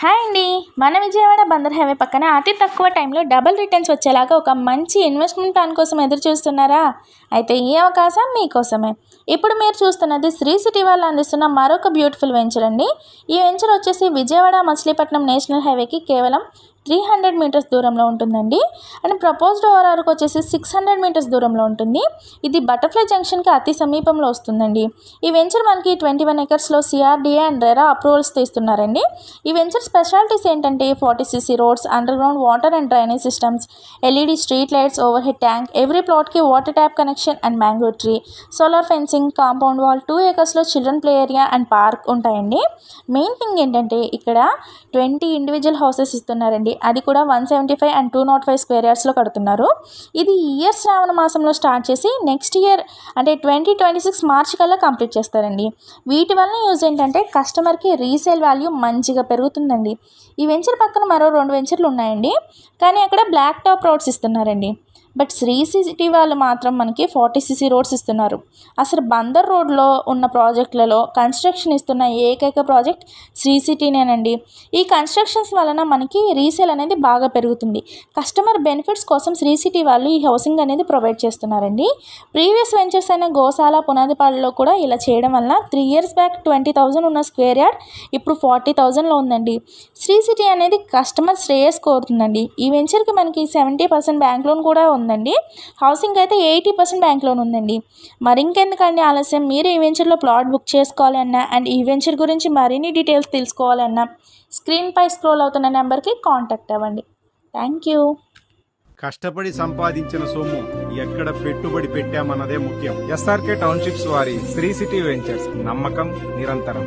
Hi అండి. మన Vijayawada Bandar highway పక్కన అతి తక్కువ టైంలో డబుల్ రిటర్న్స్ వచ్చేలాగా ఒక మంచి ఇన్వెస్ట్మెంట్ ప్లాన్ కోసం ఎదురు చూస్తున్నారా? అయితే ఈ అవకాశం మీకోసమే. ఇప్పుడు మీరు చూస్తున్నది శ్రీ సిటీ వాళ్ళు అందిస్తున్న మరొక బ్యూటిఫుల్ వెంచర్ అండి. ఈ వెంచర్ వచ్చేసి విజయవాడ మచిలీపట్నం నేషనల్ హైవేకి కేవలం 300 మీటర్స్ దూరంలో ఉంటుందండి. అండ్ ప్రపోజ్డ్ ఓఆర్ఆర్కి వచ్చేసి 600 మీటర్స్ దూరంలో ఉంటుంది. ఇది బటర్ఫ్లై జంక్షన్కి అతి సమీపంలో వస్తుందండి. ఈ వెంచర్ మనకి 21 ఎకర్స్లో సిఆర్డీఏ అండ్ రెరా అప్రూవల్స్తో ఇస్తున్నారండి. ఈ వెంచర్ స్పెషాలిటీస్ ఏంటంటే 40cc roads, underground water and drainage systems, LED street lights, overhead tank, every ప్లాట్కి water tap connection and mango tree, solar fencing, compound wall, 2 ఎకర్స్లో children play area and park ఉంటాయండి. Main thing ఏంటంటే ఇక్కడ 20 individual houses ఇస్తున్నారండి. అది కూడా 175 and 205 square యార్డ్స్లో కడుతున్నారు. ఇది ఈ ఇయర్ శ్రావణ మాసంలో స్టార్ట్ చేసి నెక్స్ట్ ఇయర్ అంటే 2026 మార్చ్ కల్లా కంప్లీట్ చేస్తారండి. వీటి వల్ల యూజ్ ఏంటంటే కస్టమర్కి రీసేల్ వాల్యూ మంచిగా పెరుగుతుందండి. ఈ వెంచర్ పక్కన మరో 2 వెంచర్లు ఉన్నాయండి, కానీ అక్కడ బ్లాక్ టాప్ రోడ్స్ ఇస్తున్నారండి. బట్ శ్రీ సిటీ వాళ్ళు మాత్రం మనకి 40cc రోడ్స్ ఇస్తున్నారు. అసలు బందర్ రోడ్లో ఉన్న ప్రాజెక్టులలో కన్స్ట్రక్షన్ ఇస్తున్న ఏకైక ప్రాజెక్ట్ శ్రీ సిటీనేనండి. ఈ కన్స్ట్రక్షన్స్ వలన మనకి రీసేల్ అనేది బాగా పెరుగుతుంది. కస్టమర్ బెనిఫిట్స్ కోసం శ్రీ సిటీ వాళ్ళు ఈ హౌసింగ్ అనేది ప్రొవైడ్ చేస్తున్నారండి. ప్రీవియస్ వెంచర్స్ అయిన గోశాల, పునాదిపాడులో కూడా ఇలా చేయడం వల్ల 3 years బ్యాక్ 20,000 ఉన్న స్క్వేర్ యార్డ్ ఇప్పుడు 40,000లో ఉందండి. శ్రీ సిటీ అనేది కస్టమర్ శ్రేయస్ కోరుతుందండి. ఈ వెంచర్కి మనకి 70% బ్యాంక్ లోన్ కూడా ఉందండి. హౌసింగ్ అయితే 80% బ్యాంక్ లోన్ ఉందండి. మరి ఇంకెందుకండి ఆలస్యం, మీరు ఈ వెంచర్లో ప్లాట్ బుక్ చేసుకోవాలి అన్నా అండ్ ఈ వెంచర్ గురించి మరిన్ని డీటెయిల్స్ తెలుసుకోవాలన్నా స్క్రీన్పై స్క్రోల్ అవుతున్న నెంబర్కి కాంటాక్ట్ అవ్వండి. Thank you. కష్టపడి సంపాదించిన సొమ్ము ఎక్కడ పెట్టుబడి పెట్టామన్నదే ముఖ్యం. ఎస్ఆర్కే టౌన్షిప్స్ వారి శ్రీ సిటీ వెంచర్స్, నమ్మకం నిరంతరం.